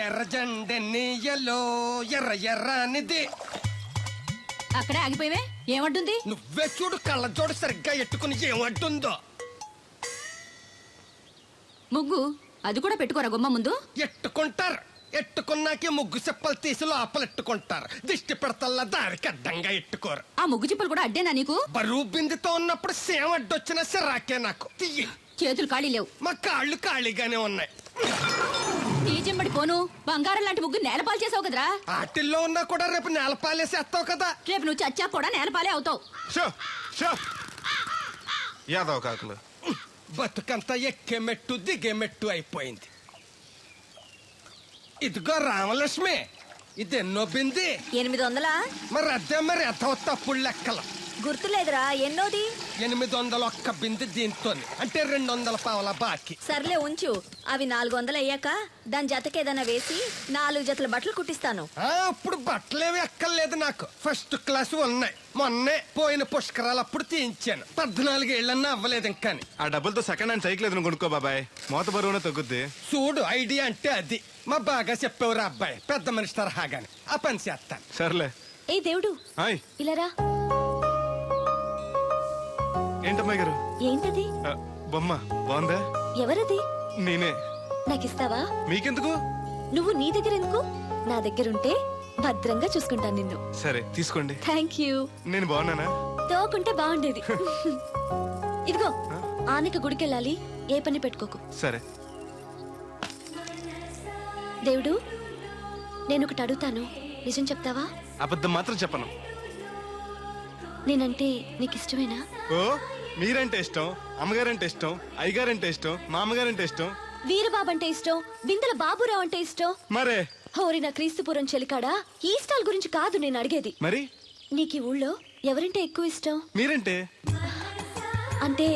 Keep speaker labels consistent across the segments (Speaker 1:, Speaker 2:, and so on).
Speaker 1: ఎర్రజెండెన్నీయలో ఎర్ర ఎర్రనిది.
Speaker 2: అక్కడే ఆగిపోయావే, ఏమంటుంది?
Speaker 1: నువ్వే చూడు, కళ్ళజోడు సరిగ్గా ఎట్టుకుని ఏమంటుందో.
Speaker 2: ముగ్గు అది కూడా పెట్టుకోరా గుమ్మ ముందు.
Speaker 1: ఎట్టుకుంటారు, ఎట్టుకున్నాకే ముగ్గు చెప్పలు తీసి లోపలెట్టుకుంటారు. దిష్టి పెడతల్లా దారికి అడ్డంగా ఎట్టుకోరు.
Speaker 2: ఆ ముగ్గు చిప్పలు కూడా అడ్డేనా నీకు?
Speaker 1: బరువు బిందుతో ఉన్నప్పుడు సేమ అడ్డొచ్చిన సిరాకే నాకు. తీయి.
Speaker 2: చేతులు ఖాళీ లేవు.
Speaker 1: మా కాళ్ళు ఖాళీగానే ఉన్నాయి.
Speaker 2: ఈ చెంబడి పోను బంగారం లాంటి ముగ్గు నేలపాలు చేసావు కదరా.
Speaker 1: ఆటిల్లో ఉన్నా కూడా రేపు నేలపాలేసేస్తావు కదా.
Speaker 2: రేపు నువ్వు చచ్చా కూడా నేలపాలే అవుతావు.
Speaker 3: యాదవ్ కాకులు
Speaker 1: బతుకంతా ఎక్కే మెట్టు దిగే మెట్టు అయిపోయింది. ఇదిగో రామలక్ష్మి, ఇది ఎన్నో బింది?
Speaker 4: 800.
Speaker 1: మరి అదే మరి ఎథవ తప్పుడు లెక్కలు.
Speaker 4: గుర్తులేదురా, ఎన్నోది?
Speaker 1: 801 బింది దీంతో, అంటే 200 పావల బాకీ.
Speaker 4: సర్లే ఉంచు. అవి 400 అయ్యాక దాని జతకేదైనా వేసి 4 జతల బట్టలు కుట్టిస్తాను.
Speaker 1: అప్పుడు బట్టలేవి ఎక్కర్లేదు నాకు. ఫస్ట్ క్లాస్ ఉన్నాయి. మొన్నే పోయిన పుష్కరాలు అప్పుడు తీయించాను. 14 ఏళ్ళన్నా అవ్వలేదు ఇంకా.
Speaker 3: ఆ డబ్బులతో సెకండ్ హ్యాండ్ సైకిల్ ఏదైనా కొనుక్కో బాబాయ్, మోత బరువునే తగ్గుద్ది.
Speaker 1: చూడు, ఐడియా అంటే అది. మా బాగా చెప్పేవారు అబ్బాయి, పెద్ద మనిషి తరహాగాని. ఆ పని చేస్తాను.
Speaker 3: సర్లే.
Speaker 4: ఏ దేవుడు,
Speaker 3: హాయ్.
Speaker 4: ఇలా రా.
Speaker 3: ఏంటమ్మాయి గారు?
Speaker 4: ఏంటది?
Speaker 3: బొమ్మ బాగుందా?
Speaker 4: ఎవరది?
Speaker 3: నేనే.
Speaker 4: నాకిస్తావా?
Speaker 3: మీకెందుకు?
Speaker 4: నువ్వు నీ దగ్గర ఎందుకు? నా దగ్గరుంటే భద్రంగా చూసుకుంటాను నిన్ను.
Speaker 3: సరే తీసుకోండి.
Speaker 4: Thank you.
Speaker 3: నేను బాగున్నానా?
Speaker 4: తోకుంటే బాగుండేది. ఇదిగో, ఆనక గుడికెళ్ళాలి, ఏ పని పెట్టుకోకు.
Speaker 3: సరే.
Speaker 4: దేవుడు, నేను ఒకటి అడుగుతాను, నిజం చెప్తావా?
Speaker 3: అబద్ధం మాత్రం చెప్పను.
Speaker 4: నేనంటే నీకు ఇష్టమేనా?
Speaker 3: ఓ, మీరంటే ఇష్టం, అమ్మగారంటే ఇష్టం, అయ్యగారంటే ఇష్టం, మామగారంటే ఇష్టం,
Speaker 4: వీరబాబు అంటే ఇష్టం, బిందెల బాబురావు అంటే ఇష్టం.
Speaker 3: మరే
Speaker 4: హోరి నా క్రీస్తుపురం చెలికాడా, ఈ స్టాల్ గురించి కాదు నేను అడిగేది.
Speaker 3: మరి
Speaker 4: నీకు ఈ ఊళ్ళో ఎవరంటే ఎక్కువ ఇష్టం?
Speaker 3: మీరంటే.
Speaker 4: అంటే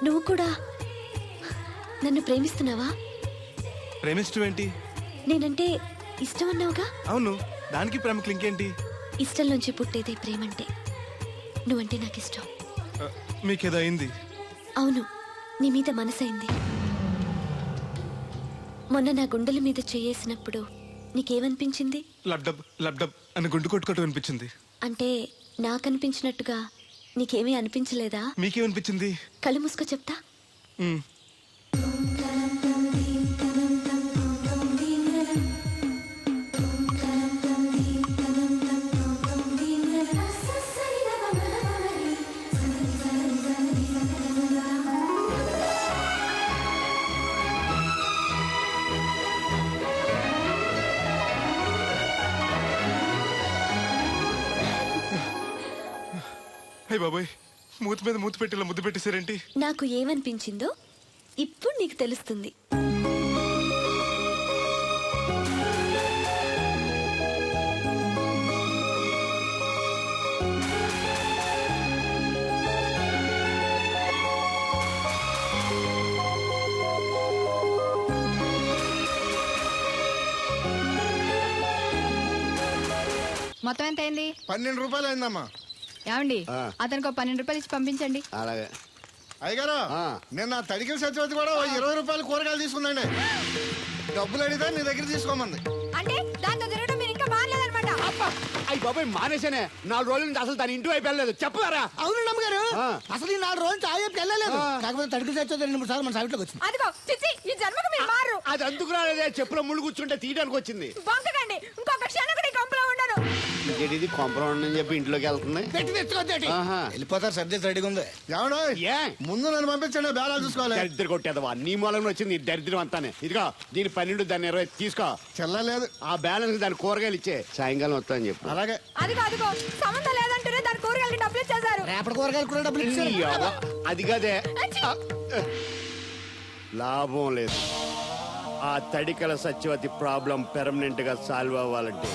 Speaker 4: నువ్వు కూడా నన్ను ప్రేమిస్తున్నావా?
Speaker 3: ప్రేమించడం ఏంటి?
Speaker 4: నేనంటే ఇష్టం అన్నావుగా.
Speaker 3: అవును, దానికి ప్రేమకి ఇంకేంటి?
Speaker 4: ఇష్టం నుంచి పుట్టేదే ప్రేమంటే. నువ్వంటే నాకు ఇష్టం.
Speaker 3: మీకేదో అయింది?
Speaker 4: అవును, నీ మీద మనసైంది. మొన్న నా గుండెల మీద చేయేసినప్పుడు నీకేమనిపించింది?
Speaker 3: లబ్డబ్ లబ్డబ్ అని గుండు కొట్టుకోవటం అనిపించింది.
Speaker 4: అంటే నాకనిపించినట్టుగా నీకేమీ అనిపించలేదా?
Speaker 3: మీకేమనిపించింది?
Speaker 4: కళ్ళు మూసుకో చెప్తా.
Speaker 3: బాబాయ్, మూతి మీద మూతి పెట్టేలా ముద్దు పెట్టేశారేంటి?
Speaker 4: నాకు ఏమనిపించిందో ఇప్పుడు నీకు తెలుస్తుంది.
Speaker 5: మొత్తం ఎంత అయింది?
Speaker 6: 12 రూపాయలు అయిందమ్మా.
Speaker 5: ఏమండి, అతనికి 12 రూపాయలు ఇచ్చి పంపించండి.
Speaker 6: అలాగే. అయ్యగారు, నిన్న తడికిల సత్యవతి కూడా 20 రూపాయలు కూరగాయలు తీసుకుందండి. డబ్బులు అడిగితే నీ దగ్గర తీసుకోమంది.
Speaker 5: అంటే దాంతో తిరగడం మీరు ఇంకా మారలేదన్నమాట.
Speaker 7: అయ్యి బాబాయ్, మానేశానే. 4 రోజుల నుంచి అసలు తన ఇంటి వైపు వెళ్ళలేదు. చెప్పారా?
Speaker 8: అవును నమ్మగారు, అసలు ఈ 4 రోజులు చాయకి వెళ్ళలేదు. కాకపోతే తడికి తెచ్చోది 2-3 సార్లు మన సైట్లోకి వచ్చింది.
Speaker 5: అదిగో చిచ్చి, ఈ జన్మకు మీరు మారు.
Speaker 7: అది అందుకు రాలేదే, చెప్పులో ముళ్ళు కూర్చుంటే తీయడానికి వచ్చింది.
Speaker 5: బొంకకండి, ఇంకొక క్షణం కూడా ఈ కంపులో ఉండను.
Speaker 7: ఇది కొంపలో ఉండని చెప్పి ఇంట్లోకి వెళ్తుంది.
Speaker 8: పెట్టి తెచ్చుకోద్దేటి,
Speaker 6: వెళ్ళిపోతారు. సర్ది రెడీగా ఉంది. ఏమన్నా ముందు నన్ను పంపించండి, బేరాలు చూసుకోవాలి.
Speaker 7: దరిద్ర కొట్టేదవా, నీ మూలంగా వచ్చింది ఈ దరిద్రం అంతానే. ఇదిగో దీని 12, దాన్ని 20 తీసుకో.
Speaker 6: చెల్లలేదు.
Speaker 7: ఆ బ్యాలెన్స్ దాని కూరగాయలు ఇచ్చే, సాయంకాలం వస్తామని చెప్పు.
Speaker 6: అలాగే.
Speaker 5: అదిగో సంబంధం లేదంటూనే దాని కూరగాయలకి డబ్బులు ఇచ్చేశారు.
Speaker 8: రేపటి కూరగాయలు కూడా డబ్బులు ఇచ్చారు.
Speaker 7: అది కదే, లాభం లేదు. ఆ తడికల సత్యవతి ప్రాబ్లం పెర్మనెంట్ గా సాల్వ్ అవ్వాలంటే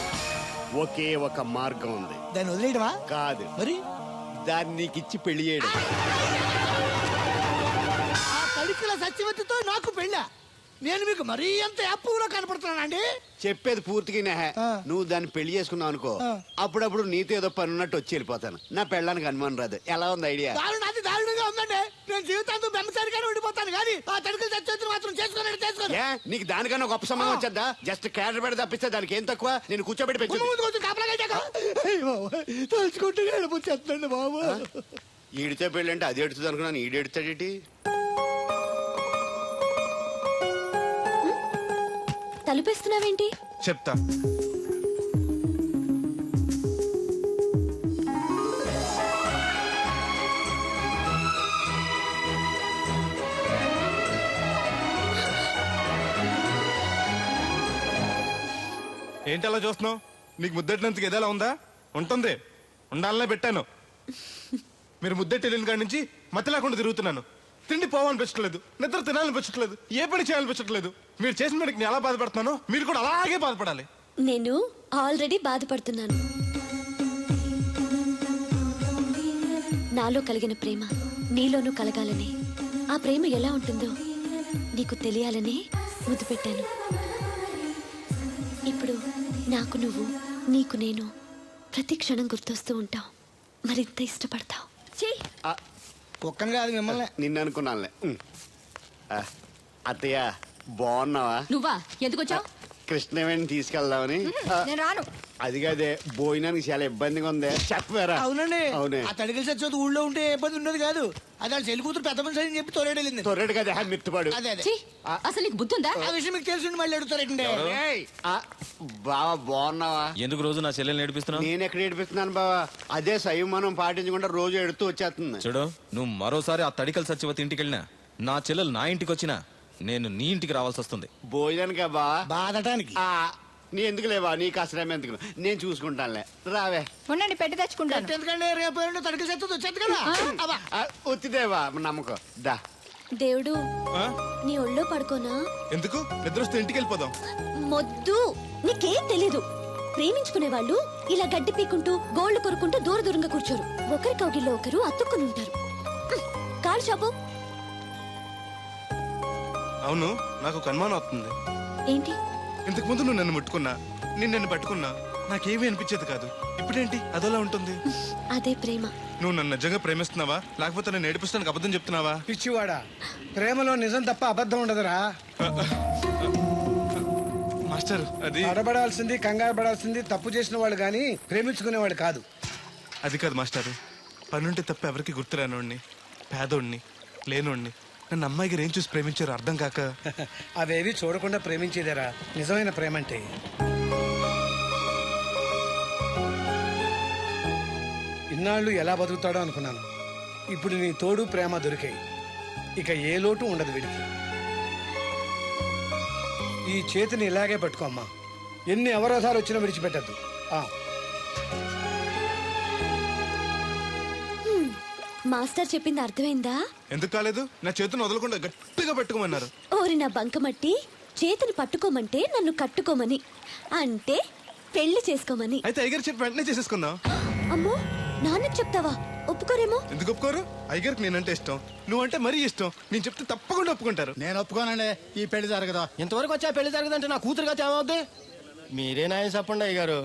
Speaker 7: ఒకే ఒక మార్గం ఉంది.
Speaker 8: దాన్ని వదిలేయడమా?
Speaker 7: కాదు,
Speaker 8: మరి
Speaker 7: దాన్ని నీకిచ్చి పెళ్లి చేయడం.
Speaker 8: ఆ తడికల సత్యవతితో నాకు పెళ్ళా? నేను మీకు మరీ ఎంత యాప్లో కనపడుతున్నానండి?
Speaker 7: చెప్పేది పూర్తిగా నెహ. నువ్వు దాన్ని పెళ్లి చేసుకున్నావు అనుకో, అప్పుడప్పుడు నీతో ఏదో పని ఉన్నట్టు వచ్చి వెళ్ళిపోతాను. నా పెళ్ళడానికి అనుమానం రాదు. ఎలా ఉంది ఐడియా?
Speaker 8: దారుణాది దారుణంగా ఉందండి. నేను జీవితాంతం బెమ్మసారిగానే ఉండిపోతాను కానీ ఆ తడికలు చచ్చి మాత్రం చేసుకోను.
Speaker 7: ఏ నీకు దానికన్నా గొప్ప సంబంధం వచ్చేద్దా? జస్ట్ క్యాడర్ పెడితే తప్పిస్తే దానికి ఏం తక్కువ? నేను కూర్చోబెట్టి పెంచు.
Speaker 8: ముందు కొంచెం కాపలాగా తలుచుకుంటే ఏడిపోతుందండి బాబు.
Speaker 7: ఈడితే పెళ్ళి అంటే అది ఎడుతుంది అనుకున్నాను, ఈడు ఎడుతాడేటి?
Speaker 2: తలుపేస్తున్నావేంటి?
Speaker 3: చెప్తా. ఏంటి అలా చూస్తున్నావు? నీకు ముద్దెట్టినందుకు ఏదైనా ఉందా? ఉంటుంది, ఉండాలనే పెట్టాను. మీరు ముద్దెట్టి వెళ్ళిన కాడి నుంచి మతి లేకుండా తిరుగుతున్నాను. తిండి పోవాలనిపించట్లేదు, నిద్ర తినాలనిపించట్లేదు, ఏ పని చేయాలనిపించట్లేదు. మీరు చేసిన పనికి నేను ఎలా బాధపడుతున్నానో మీరు కూడా అలాగే బాధపడాలి.
Speaker 2: నేను ఆల్రెడీ బాధపడుతున్నాను. నాలో కలిగిన ప్రేమ నీలోనూ కలగాలని, ఆ ప్రేమ ఎలా ఉంటుందో నీకు తెలియాలని ముద్దు పెట్టాను. ఇప్పుడు నాకు నువ్వు, నీకు నేను ప్రతి క్షణం గుర్తొస్తూ ఉంటావు. మరింత ఇష్టపడతావు.
Speaker 8: కుక్కను కాదు మిమ్మల్ని.
Speaker 7: నిన్ను అనుకున్నానులే. అత్తయ్య బాగున్నావా?
Speaker 2: నువ్వా ఎందుకు వచ్చావు?
Speaker 7: కృష్ణవేణి తీసుకెళ్దామని.
Speaker 5: నేను రాను.
Speaker 7: అది కాదే, భోజనానికి చాలా ఇబ్బందిగా ఉంది. చెప్పారా?
Speaker 8: అవునండి.
Speaker 7: అవునే.
Speaker 8: ఆ తడికలు చచ్చి ఊళ్ళో ఉంటే ఏ ఇబ్బంది ఉండదు కాదు. అది వాళ్ళ చెల్లి కూతురు పెద్ద మనిషి అని చెప్పి తోలేడెళ్ళింది.
Speaker 7: తొర్రెడు కదా మిత్తుపాడు.
Speaker 8: అదే అదే.
Speaker 2: ఛీ, అసలు నీకు బుద్ధి ఉందా?
Speaker 8: ఆ విషయం మీకు తెలిసి మళ్ళీ అడుగుతారండి.
Speaker 7: బావా బాగున్నావా?
Speaker 9: ఎందుకు రోజు నా చెల్లెల్ని ఏడిపిస్తున్నావు?
Speaker 7: నేను ఎక్కడ ఏడిపిస్తున్నాను బావా? అదే సంయమనం పాటించకుండా రోజు ఎడుతూ వచ్చేస్తుంది.
Speaker 9: చూడు, నువ్వు మరోసారి ఆ తడికల సత్యవతి ఇంటికి వెళ్ళినా, నా చెల్లెలు నా ఇంటికి వచ్చినా నేను నీ ఇంటికి రావాల్సి వస్తుంది.
Speaker 7: భోజనానికా బావా?
Speaker 8: బాధటానికి.
Speaker 7: నీ ఎందుకు లేవా? నీకు అసలేమే ఎందుకు? నేను చూసుకుంటానులే, రావే.
Speaker 5: ఉండండి, పెట్టి తెచ్చుకుంటాను.
Speaker 8: ఎందుకంటే రేపు ఎల్లుండి తడికలు చచ్చి వచ్చేది కదా.
Speaker 7: ఒత్తిదేవా నమ్మకం. దా.
Speaker 2: దేవుడు,
Speaker 3: ఆ?
Speaker 2: నీ ఒళ్ళో పడుకోనా?
Speaker 3: ఎందుకు? నిద్ర వస్తే ఇంటికి వెళ్ళిపోదాం.
Speaker 2: మొద్దు, నీకేం తెలీదు. ప్రేమించుకునే వాళ్ళు ఇలా గడ్డి పీకుంటూ గోళ్లు కొరుకుంటూ దూర దూరంగా కూర్చోరు. ఒకరి కౌగిల్లో ఒకరు అతుక్కుని ఉంటారు. కాలు షాపు.
Speaker 3: అవును, నాకు ఒక అనుమానం అవుతుంది.
Speaker 2: ఏంటి?
Speaker 3: ఇంతకు ముందు నువ్వు నన్ను ముట్టుకున్నా, నేను నిన్ను పట్టుకున్నా, నాకేమీ అనిపించేది కాదు. ఇప్పుడేంటి అదోలా ఉంటుంది?
Speaker 2: అదే ప్రేమ.
Speaker 3: నువ్వు నన్ను నిజంగా ప్రేమిస్తున్నావా, లేకపోతే నన్ను ఏడిపిస్తానికి అబద్ధం చెప్తున్నావా?
Speaker 1: పిచ్చివాడా, ప్రేమలో నిజం తప్ప అబద్ధం ఉండదురా.
Speaker 3: మాస్టర్, అది
Speaker 1: అడబడాల్సింది, కంగారు పడాల్సింది తప్పు చేసిన వాళ్ళు గాని ప్రేమించుకునేవాడు కాదు.
Speaker 3: అది కాదు మాస్టర్. పనుంటే తప్ప ఎవరికి గుర్తురానోడిని, పేదోడిని, లేనోడిని నన్ను అమ్మాయి గారు ఏం చూసి ప్రేమించారు అర్థం కాక.
Speaker 1: అవేవి చూడకుండా ప్రేమించేదేరా నిజమైన ప్రేమ అంటే. ఇన్నాళ్ళు ఎలా బతుకుతాడో అనుకున్నాను. ఇప్పుడు నీ తోడు ప్రేమ దొరికాయి. ఇక ఏ లోటు ఉండదు వీడికి. ఈ చేతిని ఇలాగే పట్టుకోమ్మా. ఎన్ని అవరోధాలు వచ్చినా విడిచిపెట్టద్దు.
Speaker 2: మాస్టర్ చెప్పింది అర్థమైందా?
Speaker 3: ఎందుకు కాలేదు? నా చేతిని వదలకుండా గట్టిగా పెట్టుకోమన్నారు.
Speaker 2: ఓరి నా బంకమట్టి, చేతిని పట్టుకోమంటే నన్ను కట్టుకోమని, అంటే పెళ్లి చేసుకోమని.
Speaker 3: అయితే అయ్యగారు చెప్పి వెంటనే చేసేసుకుందాం.
Speaker 2: అమ్మో, నాన్నకు చెప్తావా? ఒప్పుకోరేమో.
Speaker 3: ఎందుకు ఒప్పుకోరు? అయ్యగారికి నేనంటే ఇష్టం, నువ్వంటే మరీ ఇష్టం. నేను చెప్తే తప్పకుండా ఒప్పుకుంటారు.
Speaker 8: నేను ఒప్పుకోనండి, ఈ పెళ్లి జరగదు.
Speaker 1: ఇంతవరకు వచ్చా పెళ్లి జరగదంటే నా కూతురుగా ఏమవుద్ది? మీరే నాయన చెప్పండి అయ్యగారు.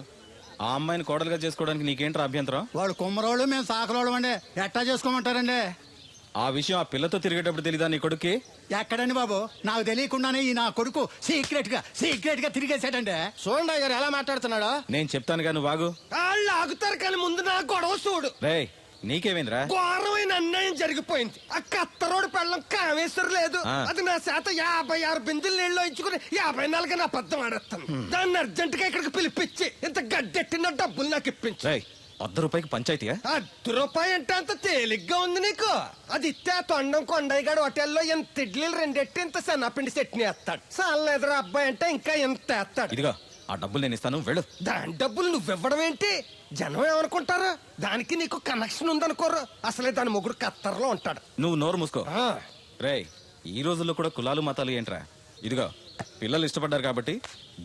Speaker 9: ఆ అమ్మాయిని కోడలుగా చేసుకోవడానికి నీకేంట్రా అభ్యంతరం?
Speaker 8: వాడు కుమ్మరోళ్ళు, మేము సాకరోళ్ళం అండి. ఎట్టా చేసుకోమంటారండి?
Speaker 9: ఆ విషయం ఆ పిల్లతో తిరిగేటప్పుడు తెలీదా నీ కొడుక్కి?
Speaker 8: ఎక్కడండి బాబు, నాకు తెలియకుండానే ఈ నా కొడుకు సీక్రెట్ గా తిరిగేసాడండి.
Speaker 1: చూడండి అయ్యగారు ఎలా మాట్లాడుతున్నాడో.
Speaker 9: నేను చెప్తాను కానీ బాగు.
Speaker 1: వాళ్ళు ఆగుతారు కానీ ముందు నా గొడవ చూడు.
Speaker 9: రేయ్, నీకేమైందిరా?
Speaker 1: ఘోరమైన అన్యాయం జరిగిపోయింది. ఆ కత్తరోడు పెళ్ళం కామేశ్వర లేదు. అది నా చేత 56 బిందులు నీళ్ళు ఇచ్చుకుని 54 నా అబద్ధం ఆడేస్తాను. దాన్ని అర్జెంట్ గా ఇక్కడికి పిలిపించి ఇంత గడ్డెట్టిన డబ్బులు నాకు ఇప్పించు.
Speaker 9: రేయ్, ₹100 పంచాయతీయా?
Speaker 1: ₹1 అంటే అంత తేలిగ్గా ఉంది నీకు? అది ఇస్తే ఆ తొండం కొండయ్యగాడు హోటల్లో ఎంత ఇడ్లీలు 2 ఎట్టి ఇంత సన్నపిండి చట్నీ వేస్తాడు. సాల ఎదురు అబ్బాయి అంటే ఇంకా ఎంత వేస్తాడు.
Speaker 9: ఇదిగో ఆ డబ్బులు నేను ఇస్తాను, వెళ్ళు.
Speaker 1: దాని డబ్బులు నువ్వివ్వడం ఏంటి? జనం ఏమనుకుంటారు? దానికి నీకు కనెక్షన్ ఉందనుకోరు. అసలే దాని మొగుడు కత్తర్లో ఉంటాడు.
Speaker 9: నువ్వు నోరు మూసుకో. రేయ్, ఈ రోజుల్లో కూడా కులాలు మతాలు ఏంట్రా? ఇదిగో, పిల్లలు ఇష్టపడ్డారు కాబట్టి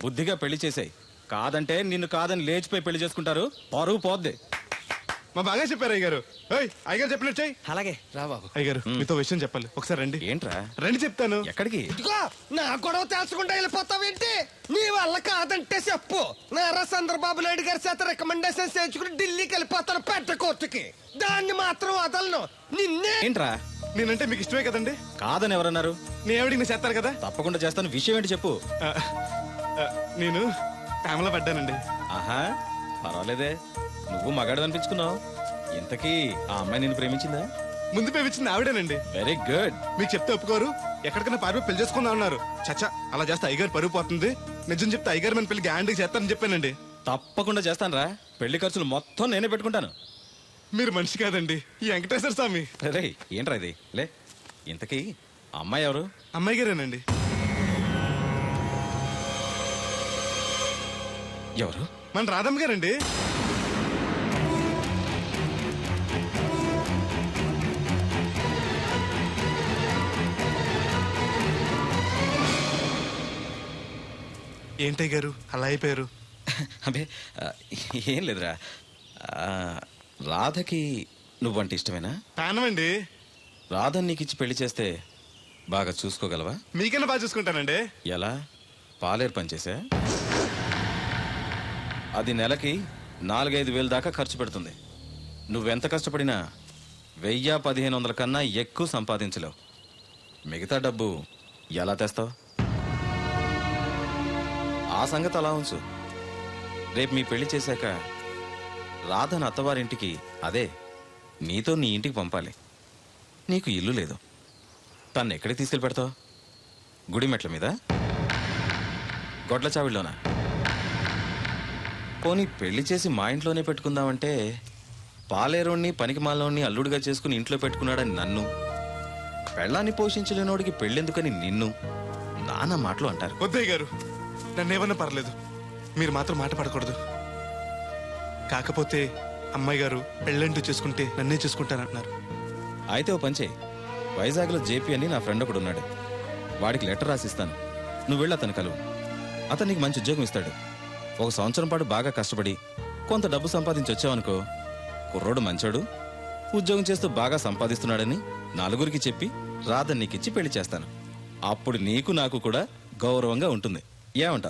Speaker 9: బుద్ధిగా పెళ్లి చేసేయ్. కాదంటే నిన్ను కాదని లేచిపోయి పెళ్లి చేసుకుంటారు, పరువు పోద్ది.
Speaker 3: మా బాగా చెప్పారు అయ్యగారు. అయ్యగారు చెప్పినట్టు చెయ్యి.
Speaker 1: అలాగే రా బాబు.
Speaker 3: అయ్యగారు మీతో విషయం చెప్పాలి, ఒకసారి రండి.
Speaker 9: ఏంట్రా?
Speaker 3: రండి చెప్తాను.
Speaker 9: ఎక్కడికి?
Speaker 1: ఇదిగో నా గొడవ తెలుసుకుంటా వెళ్ళిపోతావేంటి? నీ వల్ల కాదంటే చెప్పు. నారా చంద్రబాబు నాయుడు గారి చేత రికమెండేషన్ చేయించుకుని ఢిల్లీకి వెళ్ళిపోతాను పెద్ద కోర్టుకి. దాన్ని మాత్రం వదలను. నిన్నే.
Speaker 9: ఏంట్రా?
Speaker 3: నేనంటే మీకు ఇష్టమే కదండి.
Speaker 9: కాదని ఎవరన్నారు?
Speaker 3: నీ ఆవిడికి నేను చేస్తారు కదా.
Speaker 9: తప్పకుండా చేస్తాను. విషయం ఏంటి చెప్పు.
Speaker 3: నేను ప్రేమలో పడ్డానండి.
Speaker 9: ఆహా, పర్వాలేదే, నువ్వు మగాడు అనిపించుకున్నావు. ఇంతకీ ఆ అమ్మాయి నిన్ను ప్రేమించిందా?
Speaker 3: ముందు పేపించింది ఆవిడేనండి.
Speaker 9: Very good.
Speaker 3: మీకు చెప్తే ఒప్పుకోరు, ఎక్కడికైనా పారిపోయి పెళ్లి చేసుకుందాం అన్నారు. చచ్చా, అలా చేస్తే అయ్యగారు పరుగు పోతుంది. నిజం చెప్తే అయ్యగారు మన పెళ్లి గ్యాండ్కి చేస్తానని చెప్పానండి.
Speaker 9: తప్పకుండా చేస్తానురా. పెళ్లి ఖర్చులు మొత్తం నేనే పెట్టుకుంటాను.
Speaker 3: మీరు మనిషి కాదండి, ఈ వెంకటేశ్వర స్వామి.
Speaker 9: రే, ఏంట్రా ఇది? లే, ఇంతకీ ఆ అమ్మాయి ఎవరు?
Speaker 3: అమ్మాయి గారేనండి.
Speaker 9: ఎవరు?
Speaker 3: మన రాధమ్మ గారండి. ఏంటయ్య గారు అలా అయిపోయారు?
Speaker 9: అబే, ఏం లేదురా. రాధకి నువ్వంటే ఇష్టమేనా?
Speaker 3: ప్రాణమండి.
Speaker 9: రాధని నీకిచ్చి పెళ్లి చేస్తే బాగా చూసుకోగలవా?
Speaker 3: మీకన్నా బాగా చూసుకుంటానండి.
Speaker 9: ఎలా? పాలేరు పనిచేసా? అది నెలకి 4-5 వేలు దాకా ఖర్చు పెడుతుంది. నువ్వెంత కష్టపడినా 1000-1500 కన్నా ఎక్కువ సంపాదించలేవు. మిగతా డబ్బు ఎలా తెస్తావు? ఆ సంగతి అలా ఉంచు. రేపు మీ పెళ్లి చేశాక రాధను అత్తవారింటికి, అదే నీతో నీ ఇంటికి పంపాలి. నీకు ఇల్లు లేదు. తను ఎక్కడికి తీసుకెళ్ళి పెడతావు? గుడి మెట్ల మీద? గొడ్ల చావిడిలోనా? పోనీ పెళ్లి చేసి మా ఇంట్లోనే పెట్టుకుందామంటే పాలేరోణ్ణి పనికిమాలోని అల్లుడిగా చేసుకుని ఇంట్లో పెట్టుకున్నాడని నన్ను, పెళ్ళాన్ని పోషించలేనోడికి పెళ్ళెందుకని నిన్ను నానా మాటలు అంటారు.
Speaker 3: వద్దయ్య గారు, నన్నేమన్నా పర్లేదు, మీరు మాత్రం మాట పడకూడదు. కాకపోతే అమ్మాయి గారు పెళ్ళంటూ చేసుకుంటే నన్నే చేసుకుంటానంటున్నారు.
Speaker 9: అయితే ఓ పంచే, వైజాగ్లో జేపీ అని నా ఫ్రెండ్ ఒకడు ఉన్నాడు. వాడికి లెటర్ రాసిస్తాను. నువ్వు వెళ్ళి అతను కలువు. అతను నీకు మంచి ఉద్యోగం ఇస్తాడు. 1 సంవత్సరం పాటు బాగా కష్టపడి కొంత డబ్బు సంపాదించి వచ్చావనుకో, కుర్రోడు మంచోడు, ఉద్యోగం చేస్తూ బాగా సంపాదిస్తున్నాడని నలుగురికి చెప్పి రాధ నీకిచ్చి పెళ్లి చేస్తాను. అప్పుడు నీకు నాకు కూడా గౌరవంగా ఉంటుంది. ఏమంటావు?